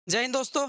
जय हिंद दोस्तों।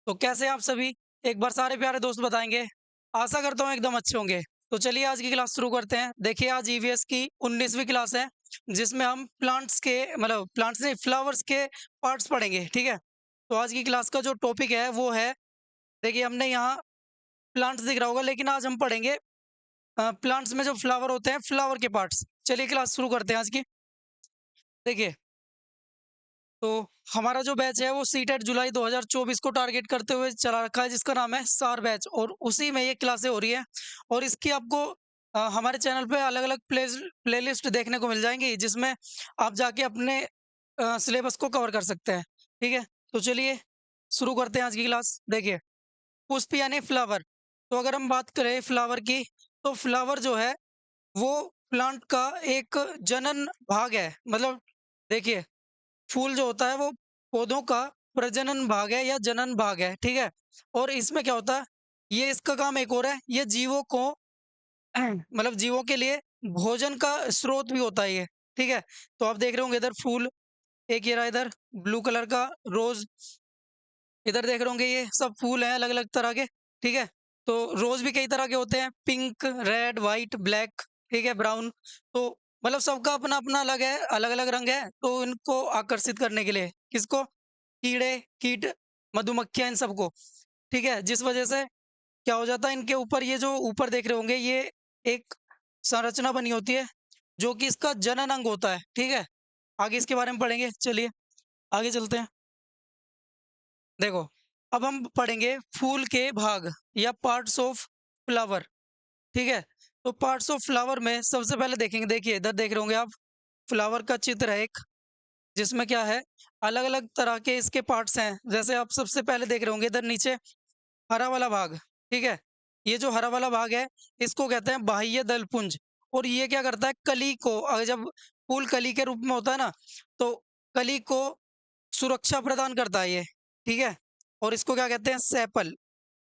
तो कैसे हैं आप सभी? एक बार सारे प्यारे दोस्त बताएंगे। आशा करता हूँ एकदम अच्छे होंगे। तो चलिए आज की क्लास शुरू करते हैं। देखिए आज ईवीएस की 19वीं क्लास है, जिसमें हम प्लांट्स के मतलब प्लांट्स नहीं, फ्लावर्स के पार्ट्स पढ़ेंगे। ठीक है। तो आज की क्लास का जो टॉपिक है वो है, देखिए हमने यहाँ प्लांट्स दिख रहा होगा, लेकिन आज हम पढ़ेंगे प्लांट्स में जो फ्लावर होते हैं, फ्लावर के पार्ट्स। चलिए क्लास शुरू करते हैं आज की। देखिए, तो हमारा जो बैच है वो सीटेट जुलाई 2024 को टारगेट करते हुए चला रखा है, जिसका नाम है सार बैच, और उसी में ये क्लासें हो रही है। और इसकी आपको हमारे चैनल पे अलग अलग प्लेलिस्ट देखने को मिल जाएंगी, जिसमें आप जाके अपने सिलेबस को कवर कर सकते हैं। ठीक है। तो चलिए शुरू करते हैं आज की क्लास। देखिए, पुष्प यानी फ्लावर। तो अगर हम बात करें फ्लावर की, तो फ्लावर जो है वो प्लांट का एक जनन भाग है। मतलब देखिए, फूल जो होता है वो पौधों का प्रजनन भाग है या जनन भाग है। ठीक है। और इसमें क्या होता है, ये इसका काम एक और है, ये जीवों को मतलब जीवों के लिए भोजन का स्रोत भी होता है ये। ठीक है। तो आप देख रहे होंगे इधर फूल, एक ये रहा इधर ब्लू कलर का रोज, इधर देख रहे होंगे ये सब फूल हैं अलग अलग तरह के। ठीक है। तो रोज भी कई तरह के होते हैं, पिंक, रेड, वाइट, ब्लैक, ठीक है, ब्राउन। तो मतलब सबका अपना अपना अलग है, अलग अलग रंग है, तो इनको आकर्षित करने के लिए किसको, कीड़े, कीट, मधुमक्खियां, इन सबको। ठीक है। जिस वजह से क्या हो जाता है, इनके ऊपर ये जो ऊपर देख रहे होंगे ये एक संरचना बनी होती है, जो कि इसका जनन अंग होता है। ठीक है। आगे इसके बारे में पढ़ेंगे। चलिए आगे चलते हैं। देखो, अब हम पढ़ेंगे फूल के भाग या पार्ट्स ऑफ फ्लावर। ठीक है। तो पार्ट्स ऑफ फ्लावर में सबसे पहले देखेंगे, देखिए इधर देख रहे होंगे आप, फ्लावर का चित्र है एक, जिसमें क्या है, अलग अलग तरह के इसके पार्ट्स हैं। जैसे आप सबसे पहले देख रहे होंगे इधर नीचे हरा वाला भाग। ठीक है। ये जो हरा वाला भाग है, इसको कहते हैं बाह्य दल पुंज। और ये क्या करता है, कली को, अगर जब फूल कली के रूप में होता है ना, तो कली को सुरक्षा प्रदान करता है ये। ठीक है। और इसको क्या कहते हैं, सेपल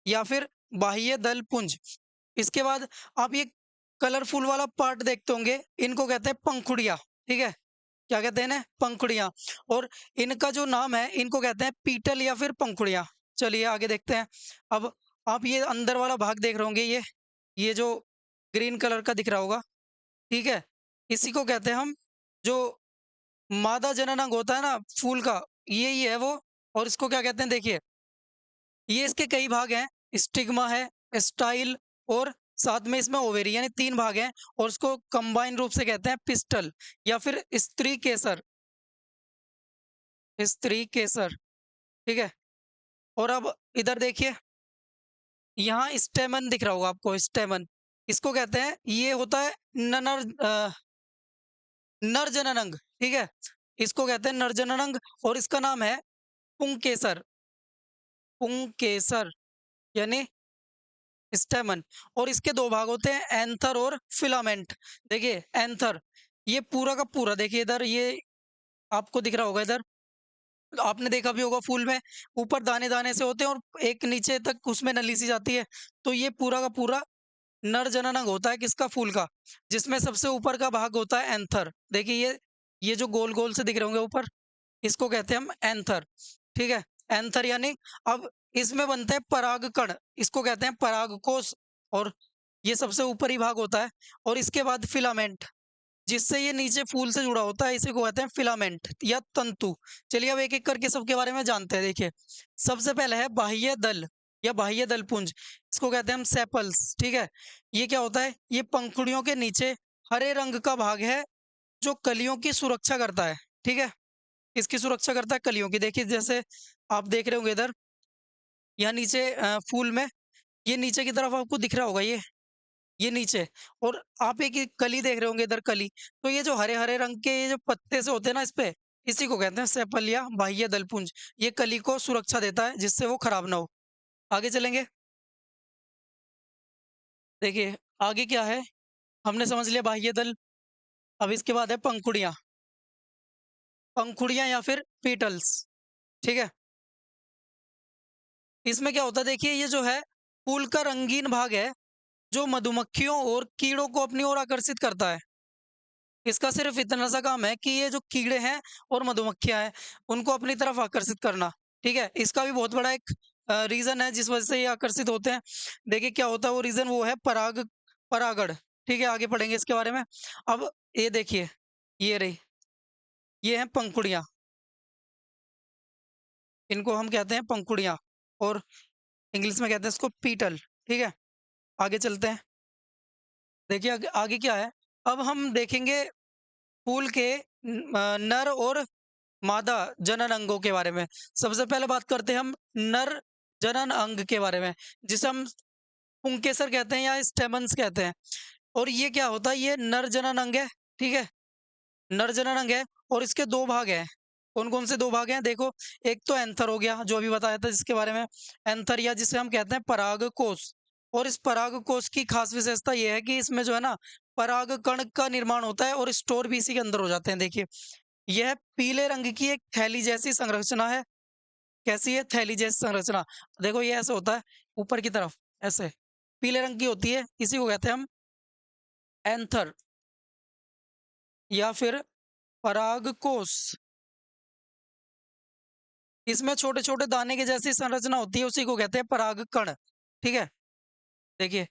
या फिर बाह्य दल पुंज। इसके बाद आप ये कलरफुल वाला पार्ट देखते होंगे, इनको कहते हैं पंखुड़ियाँ। ठीक है। क्या कहते हैं इन्हें, पंखुड़ियाँ। और इनका जो नाम है, इनको कहते हैं पीटल या फिर पंखुड़ियाँ। चलिए आगे देखते हैं। अब आप ये अंदर वाला भाग देख रहे होंगे, ये जो ग्रीन कलर का दिख रहा होगा, ठीक है, इसी को कहते हैं हम, जो मादा जननांग होता है ना फूल का, यही है वो। और इसको क्या कहते हैं, देखिए ये इसके कई भाग हैं, स्टिग्मा है, स्टाइल, और साथ में इसमें ओवेरी, यानी 3 भाग हैं। और इसको कंबाइन रूप से कहते हैं पिस्टल या फिर स्त्री केसर, स्त्री केसर। ठीक है। और अब इधर देखिए, यहाँ स्टेमन दिख रहा होगा आपको, स्टेमन, इसको कहते हैं, ये होता है नर जननांग। ठीक है। इसको कहते हैं नर जननांग, और इसका नाम है पुंकेसर, पुंकेसर यानी स्टेमन। और इसके 2 भाग होते हैं, एंथर और फिलामेंट। देखिए एंथर, ये पूरा का पूरा, देखिए इधर ये आपको दिख रहा होगा इधर, आपने देखा भी होगा फूल में ऊपर दाने दाने से होते हैं और एक नीचे तक उसमें नली सी जाती है। तो ये पूरा का पूरा नर जननांग होता है किसका, फूल का, जिसमें सबसे ऊपर का भाग होता है एंथर। देखिए ये जो गोल गोल से दिख रहे होंगे ऊपर, इसको कहते हैं हम एंथर। ठीक है। एंथर यानी, अब इसमें बनते हैं परागकण, इसको कहते हैं परागकोश। और ये सबसे ऊपरी भाग होता है। और इसके बाद फिलामेंट, जिससे ये नीचे फूल से जुड़ा होता है, इसी को कहते हैं फिलामेंट या तंतु। चलिए अब एक एक करके सबके बारे में जानते हैं। देखिए, सबसे पहले है बाह्य दल या बाह्य दल पुंज, इसको कहते हैं हम सेपल्स। ठीक है। ये क्या होता है, ये पंखुड़ियों के नीचे हरे रंग का भाग है, जो कलियों की सुरक्षा करता है। ठीक है। किसकी सुरक्षा करता है, कलियों की। देखिए जैसे आप देख रहे होंगे इधर, यहाँ नीचे फूल में, ये नीचे की तरफ आपको दिख रहा होगा, ये नीचे। और आप एक एक कली देख रहे होंगे इधर, कली। तो ये जो हरे हरे रंग के ये जो पत्ते से होते हैं ना इस पे, इसी को कहते हैं सेपल या बाह्य दलपुंज। ये कली को सुरक्षा देता है, जिससे वो खराब ना हो। आगे चलेंगे। देखिए आगे क्या है, हमने समझ लिया बाह्य दल। अब इसके बाद है पंखुड़ियाँ, पंखुड़ियाँ या फिर पीटल्स। ठीक है। इसमें क्या होता है, देखिए ये जो है फूल का रंगीन भाग है, जो मधुमक्खियों और कीड़ों को अपनी ओर आकर्षित करता है। इसका सिर्फ इतना सा काम है कि ये जो कीड़े हैं और मधुमक्खियां हैं, उनको अपनी तरफ आकर्षित करना। ठीक है? इसका भी बहुत बड़ा एक रीज़न है जिस वज़ह से ये आकर्षित होते हैं। देखिए क्या होता है वो रीज़न, वो है परागण, ठीक है? आगे पढ़ेंगे इसके बारे में। अब ये देखिए, ये रही, ये हैं पंखुड़ियाँ, इनको हम कहते हैं पंखुड़ियाँ और इंग्लिश में कहते हैं इसको पीटल, ठीक है? आगे चलते हैं। देखिए आगे आगे क्या है, अब हम देखेंगे फूल के नर और मादा जनन अंगों के बारे में। सबसे पहले बात करते हैं हम नर जनन अंग के बारे में, जिसे हम पुंकेसर कहते हैं या स्टेमन्स कहते हैं। और ये क्या होता है, ये नर जनन अंग है, ठीक है? नर जनन अंग है और इसके 2 भाग हैं। कौन-कौन से 2 भाग हैं? देखो, एक तो एंथर हो गया, जो अभी बताया था जिसके बारे में। एंथर या जिसे हम कहते हैं परागकोश। और इस परागकोश की खास विशेषता ये है कि इसमें जो है ना, परागकण का निर्माण होता है और स्टोर भी इसी के अंदर हो जाते हैं। देखिए, यह पीले रंग की एक थैली जैसी संरचना है। कैसी है? थैली जैसी संरचना। देखो ये ऐसे होता है, ऊपर की तरफ ऐसे, पीले रंग की होती है, इसी को कहते हैं हम एंथर या फिर परागकोश। इसमें छोटे-छोटे दाने की जैसी संरचना होती है, उसी को कहते हैं परागकण, ठीक है? देखिए,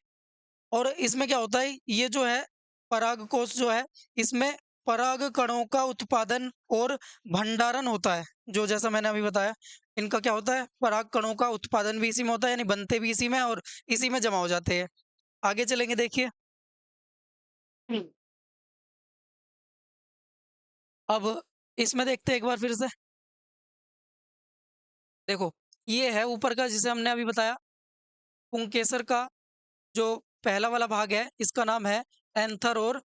और इसमें क्या होता है, ये जो है परागकोश जो है, इसमें परागकणों का उत्पादन और भंडारण होता है। जो जैसा मैंने अभी बताया, इनका क्या होता है, परागकणों का उत्पादन भी इसी में होता है, यानी बनते भी इसी में और इसी में जमा हो जाते हैं। आगे चलेंगे देखिए। हुँ। अब इसमें देखते हैं एक बार फिर से। देखो, ये है ऊपर का जिसे हमने अभी बताया, पुंकेसर का जो पहला वाला भाग है, इसका नाम है एंथर और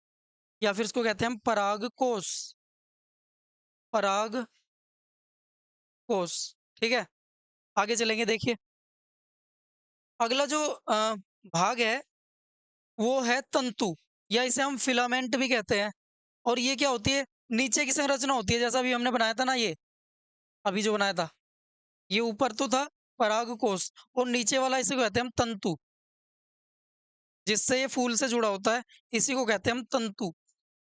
या फिर इसको कहते हैं हम परागकोश, परागकोश, ठीक है? आगे चलेंगे देखिए। अगला जो भाग है वो है तंतु या इसे हम फिलामेंट भी कहते हैं। और ये क्या होती है? नीचे की संरचना होती है, जैसा अभी हमने बनाया था ना ये, अभी जो बनाया था। ये ऊपर तो था परागकोश और नीचे वाला इसे कहते हैं हम तंतु, जिससे ये फूल से जुड़ा होता है, इसी को कहते हैं हम तंतु।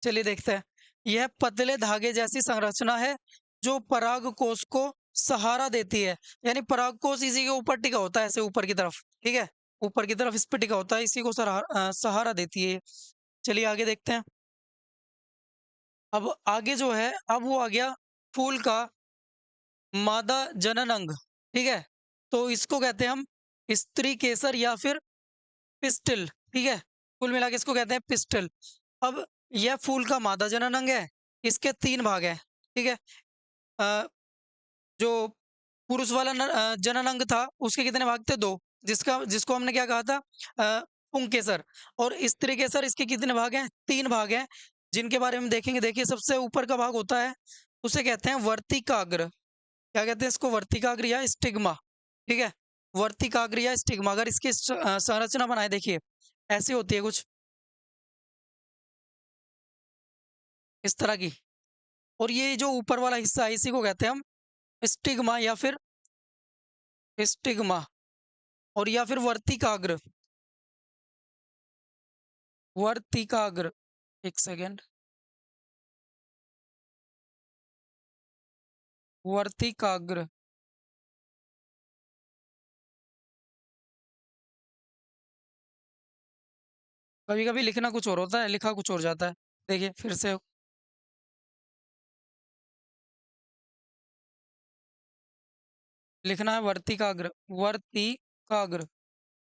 चलिए देखते हैं। यह पतले धागे जैसी संरचना है जो परागकोश को सहारा देती है। यानी परागकोश इसी के ऊपर टिका होता है, ऐसे ऊपर की तरफ, ठीक है? ऊपर की तरफ इस पे टिका होता है, इसी को सहारा देती है ये। चलिए आगे देखते हैं। अब आगे जो है, अब वो आ गया फूल का मादा जनन अंग, ठीक है? तो इसको कहते हैं हम स्त्री केसर या फिर पिस्टिल, ठीक है? कुल मिला के इसको कहते हैं पिस्टिल। अब यह फूल का मादा जनन अंग है, इसके 3 भाग हैं, ठीक है? अ, जो पुरुष वाला जनन अंग था, उसके कितने भाग थे? 2, जिसको हमने क्या कहा था? पुंकेसर। और स्त्री केसर, इसके कितने भाग हैं? 3 भाग हैं, जिनके बारे में देखेंगे। देखिए सबसे ऊपर का भाग होता है, उसे कहते हैं वर्तिकाग्र। क्या कहते हैं इसको? वर्तिकाग्र या स्टिग्मा, ठीक है? वर्तिकाग्र या स्टिग्मा। अगर इसकी संरचना बनाए देखिए, ऐसी होती है कुछ इस तरह की। और ये जो ऊपर वाला हिस्सा है, इसी को कहते हैं हम स्टिग्मा या फिर स्टिग्मा और या फिर वर्तिकाग्र, वर्तिकाग्र। 1 सेकंड, वर्तिकाग्र। कभी-कभी लिखना कुछ और होता है, लिखा कुछ और जाता है। देखिए फिर से लिखना है वर्तिकाग्र, वर्तिकाग्र,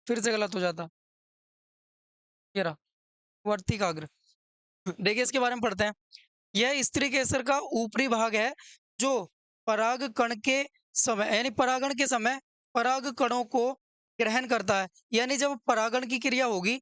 फिर से गलत हो जाता। ये रहा, वर्तिकाग्र। देखिए इसके बारे में पढ़ते हैं। यह स्त्री केसर का ऊपरी भाग है जो पराग कण के समय यानी परागण के समय पराग कणों को ग्रहण करता है। यानी जब परागण की क्रिया होगी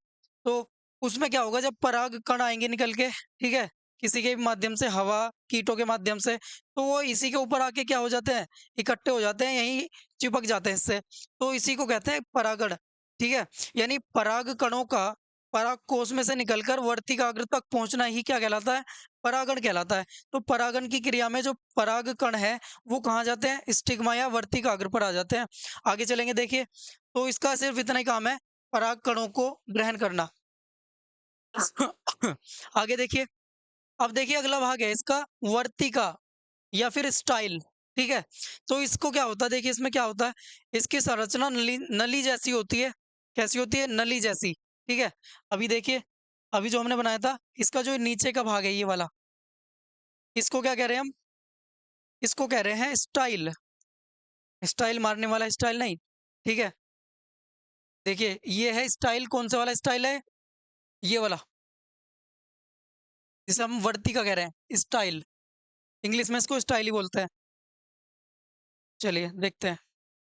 तो उसमें क्या होगा, जब पराग कण आएंगे निकल के, ठीक है, किसी के भी माध्यम से, हवा, कीटों के माध्यम से, तो वो इसी के ऊपर आके क्या हो जाते हैं, इकट्ठे हो जाते हैं, यहीं चिपक जाते हैं इससे। तो इसी को कहते हैं परागण, ठीक है? यानी पराग कणों का पराग कोष में से निकलकर वर्तिकाग्र तक पहुंचना ही क्या कहलाता है? परागण कहलाता है। तो परागण की क्रिया में जो पराग कण है वो कहाँ जाते हैं? स्टिग्मा या वर्तिकाग्र पर आ जाते हैं। आगे चलेंगे देखिए। तो इसका सिर्फ इतना ही काम है, पराग कणों को ग्रहण करना। आगे देखिए। अब देखिए अगला भाग है इसका, वर्तिका या फिर स्टाइल, ठीक है? तो इसको क्या होता है, देखिए इसमें क्या होता है, इसकी संरचना नली नली जैसी होती है। कैसी होती है? नली जैसी, ठीक है? अभी देखिए, अभी जो हमने बनाया था, इसका जो नीचे का भाग है ये वाला, इसको क्या कह रहे हैं हम? इसको कह रहे हैं स्टाइल। स्टाइल मारने वाला स्टाइल नहीं, ठीक है? देखिए ये है स्टाइल, कौन सा वाला स्टाइल है? ये वाला, जिसे हम वर्तिका कह रहे हैं, स्टाइल। इंग्लिश में इसको स्टाइल ही बोलते हैं। चलिए देखते हैं।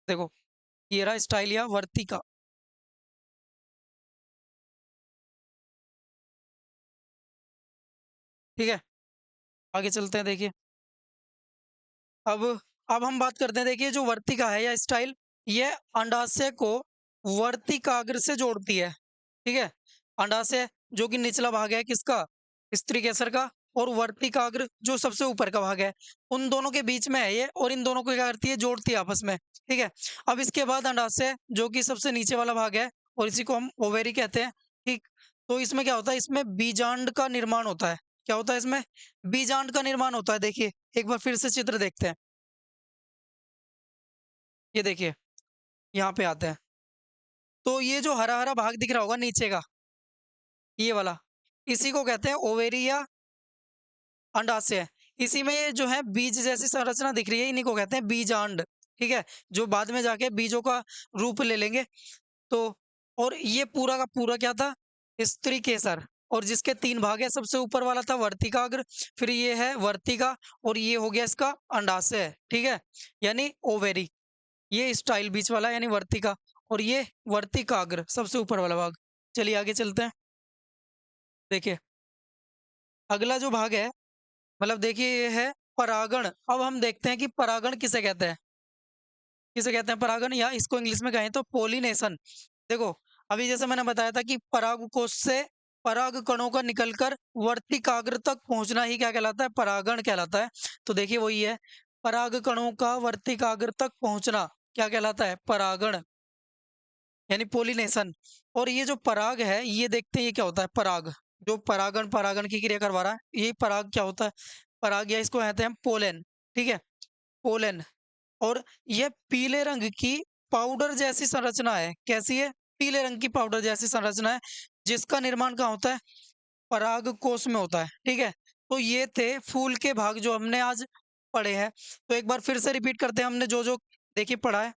देखो, ये रहा स्टाइल या वर्तिका, ठीक है? आगे चलते हैं, देखिए। अब अब हम बात करते हैं, देखिए जो वर्तिका है या स्टाइल, ये अंडाशय को वर्तिकाग्र से जोड़ती है, ठीक है? अंडाशय जो कि निचला भाग है किसका? स्त्री केसर का। और वर्तिकाग्र जो सबसे ऊपर का भाग है, उन दोनों के बीच में है ये, और इन दोनों को क्या करती है? जोड़ती है आपस में, ठीक है? अब इसके बाद अंडाशय जो कि सबसे नीचे वाला भाग है, और इसी को हम ओवेरी कहते हैं, ठीक? तो इसमें क्या होता है? इसमें बीजांड का निर्माण होता है। क्या होता है इसमें? बीजांड का निर्माण होता है। देखिए एक बार फिर से चित्र देखते हैं। ये देखिए, यहाँ पे आते हैं। तो ये जो हरा-हरा भाग दिख रहा होगा नीचे का, ये वाला, इसी को कहते हैं ओवेरी या अंडाशय। इसी में ये जो है बीज जैसी संरचना दिख रही है, इन्हीं को कहते हैं बीजांड, ठीक है? जो बाद में जाके बीजों का रूप ले लेंगे। तो और ये पूरा का पूरा क्या था? स्त्री केसर। और जिसके 3 भाग हैं, सबसे ऊपर वाला था वर्तिकाग्र, फिर ये है वर्तिका, और ये हो गया इसका अंडाशय, ठीक है? यानी ओवेरी। ये स्टाइल बीच वाला यानी वर्तिका, और ये वर्तिकाग्र सबसे ऊपर वाला भाग। चलिए आगे चलते हैं। देखिए, अगला जो भाग है, मतलब देखिए ये है परागण। अब हम देखते हैं कि परागण किसे कहते हैं? किसे कहते हैं परागण, या इसको इंग्लिश में कहें तो पॉलिनेशन। देखो, अभी जैसे मैंने बताया था कि परागकोश से पराग कणों का निकलकर वर्तिकाग्र तक पहुंचना ही क्या कहलाता है? परागण कहलाता है। तो देखिए वही है, पराग कणों का वर्तिकाग्र तक पहुंचना क्या कहलाता है? परागण, यानी पोलिनेशन। और ये जो पराग है, ये देखते हैं ये क्या होता है? पराग, जो परागण परागण की क्रिया करवा रहा है, ये पराग क्या होता है? पराग, या इसको कहते हैं पोलेन, ठीक है? पोलेन। और ये पीले रंग की पाउडर जैसी संरचना है। कैसी है? पीले रंग की पाउडर जैसी संरचना है, जिसका निर्माण कहाँ होता है? पराग कोश में होता है, ठीक है? तो ये थे फूल के भाग जो हमने आज पढ़े हैं। तो एक बार फिर से रिपीट करते हैं, हमने जो जो देखिए पढ़ा है।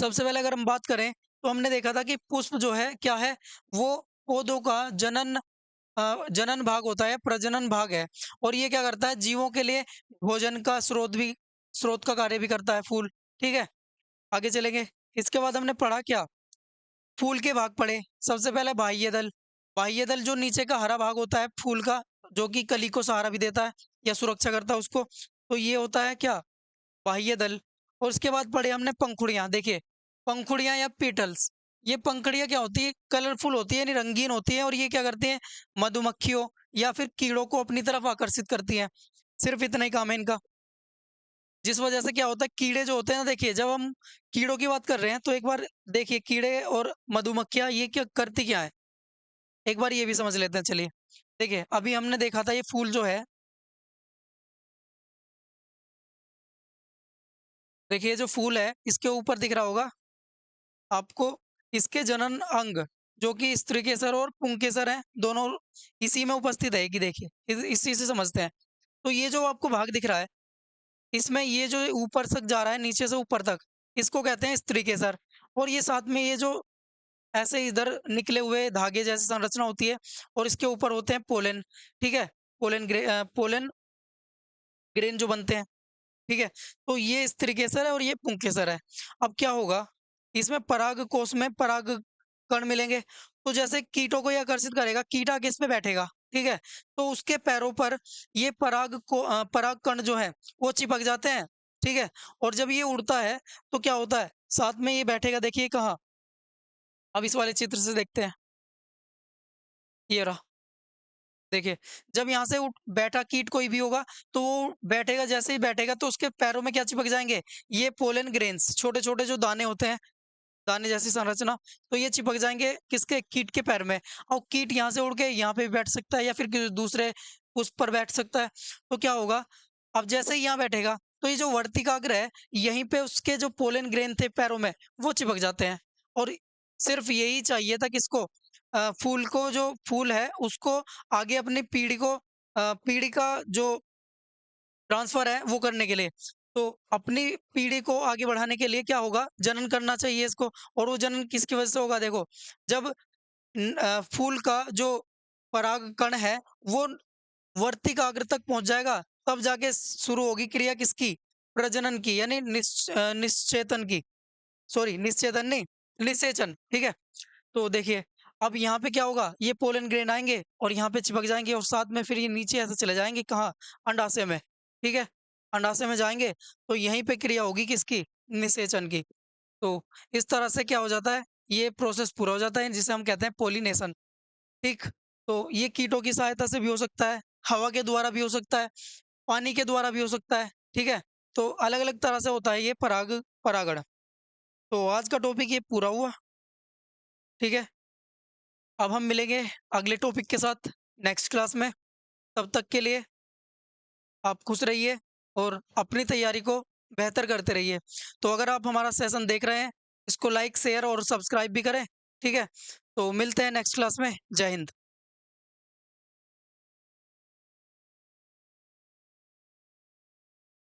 सबसे पहले अगर हम बात करें, तो हमने देखा था कि पुष्प जो है क्या है? वो पौधों का जनन भाग होता है, प्रजनन भाग है। और ये क्या करता है? जीवों के लिए भोजन का स्रोत का कार्य भी करता है फूल, ठीक है? आगे चलेंगे। इसके बाद हमने पढ़ा क्या? फूल के भाग पढ़े। सबसे पहले बाह्य दल। बाह्य दल जो नीचे का हरा भाग होता है फूल का, जो कि कली को सहारा भी देता है या सुरक्षा करता है उसको। तो ये होता है क्या? बाह्य दल। और उसके बाद पढ़े हमने पंखुड़ियाँ। देखिए, पंखुड़ियाँ या पेटल्स, ये पंखुड़ियाँ क्या होती है? कलरफुल होती है, यानी रंगीन होती है, और ये क्या करती हैं? मधुमक्खियों या फिर कीड़ों को अपनी तरफ आकर्षित करती हैं। सिर्फ इतना ही काम है इनका। जिस वजह से क्या होता है, कीड़े जो होते हैं ना, देखिए जब हम कीड़ों की बात कर रहे हैं, तो एक बार देखिए कीड़े और मधुमक्खियाँ ये क्या करती क्या है? एक बार ये भी समझ लेते हैं, चलिए। देखिए, अभी हमने देखा था ये फूल जो है, देखिए ये जो फूल है, इसके ऊपर दिख रहा होगा आपको, इसके जनन अंग, जो कि स्त्री केसर और पुंकेसर हैं, दोनों इसी में उपस्थित है, कि देखिए इसी से समझते हैं। तो ये जो आपको भाग दिख रहा है, इसमें ये जो ऊपर तक जा रहा है, नीचे से ऊपर तक, इसको कहते हैं स्त्री केसर। और ये साथ में ये जो ऐसे इधर निकले हुए धागे जैसी संरचना होती है, और इसके ऊपर होते हैं पोलन, ठीक है? पोलन ग्रेन जो बनते हैं, ठीक है? तो ये स्त्रीकेसर है और ये पुंकेसर है। अब क्या होगा, इसमें पराग कोश में पराग कण मिलेंगे, तो जैसे कीटों को ये आकर्षित करेगा, कीट आके इस पे बैठेगा, ठीक है? तो उसके पैरों पर ये पराग कण जो है वो चिपक जाते हैं, ठीक है? और जब ये उड़ता है, तो क्या होता है, साथ में ये बैठेगा, देखिए कहाँ। अब इस वाले चित्र से देखते हैं, ये रहा। देखिए, जब यहाँ से उठ बैठा कीट कोई भी होगा, तो वो बैठेगा, जैसे ही बैठेगा तो उसके पैरों में क्या चिपक जाएँगे? ये पोलन ग्रेन्स, छोटे-छोटे जो दाने होते हैं, दाने जैसी संरचना, तो ये चिपक जाएँगे किसके? कीट के पैर में। और कीट यहाँ से उड़ के यहाँ पे भी बैठ सकता है, या फिर किसी दूसरे पुष्प पर बैठ सकता है। तो क्या होगा, अब जैसे ही यहाँ बैठेगा, तो ये जो वर्तिकाग्र है, यहीं पे उसके जो पोलन ग्रेन थे पैरों में, वो चिपक जाते हैं। और सिर्फ यही चाहिए था किसको, फूल को, जो फूल है उसको आगे अपनी पीढ़ी का जो ट्रांसफर है वो करने के लिए। तो अपनी पीढ़ी को आगे बढ़ाने के लिए क्या होगा, जनन करना चाहिए इसको। और वो जनन किसकी वजह से होगा, देखो, जब फूल का जो पराग कण है वो वर्तिकाग्र तक पहुंच जाएगा, तब जाके शुरू होगी क्रिया किसकी, प्रजनन की, यानी निश्चेतन की। सॉरी, निश्चेतन नहीं, निषेचन, ठीक है। तो देखिए, अब यहाँ पे क्या होगा, ये पोलन ग्रेन आएंगे और यहाँ पे चिपक जाएंगे, और साथ में फिर ये नीचे ऐसे चले जाएंगे, कहाँ, अंडाशय में, ठीक है। अंडाशय में जाएंगे तो यहीं पे क्रिया होगी किसकी, निषेचन की। तो इस तरह से क्या हो जाता है, ये प्रोसेस पूरा हो जाता है, जिसे हम कहते हैं पोलिनेशन, ठीक। तो ये कीटों की सहायता से भी हो सकता है, हवा के द्वारा भी हो सकता है, पानी के द्वारा भी हो सकता है, ठीक है। तो अलग अलग तरह से होता है ये परागण। तो आज का टॉपिक ये पूरा हुआ, ठीक है। अब हम मिलेंगे अगले टॉपिक के साथ नेक्स्ट क्लास में। तब तक के लिए आप खुश रहिए और अपनी तैयारी को बेहतर करते रहिए। तो अगर आप हमारा सेशन देख रहे हैं, इसको लाइक शेयर और सब्सक्राइब भी करें, ठीक है। तो मिलते हैं नेक्स्ट क्लास में। जय हिंद।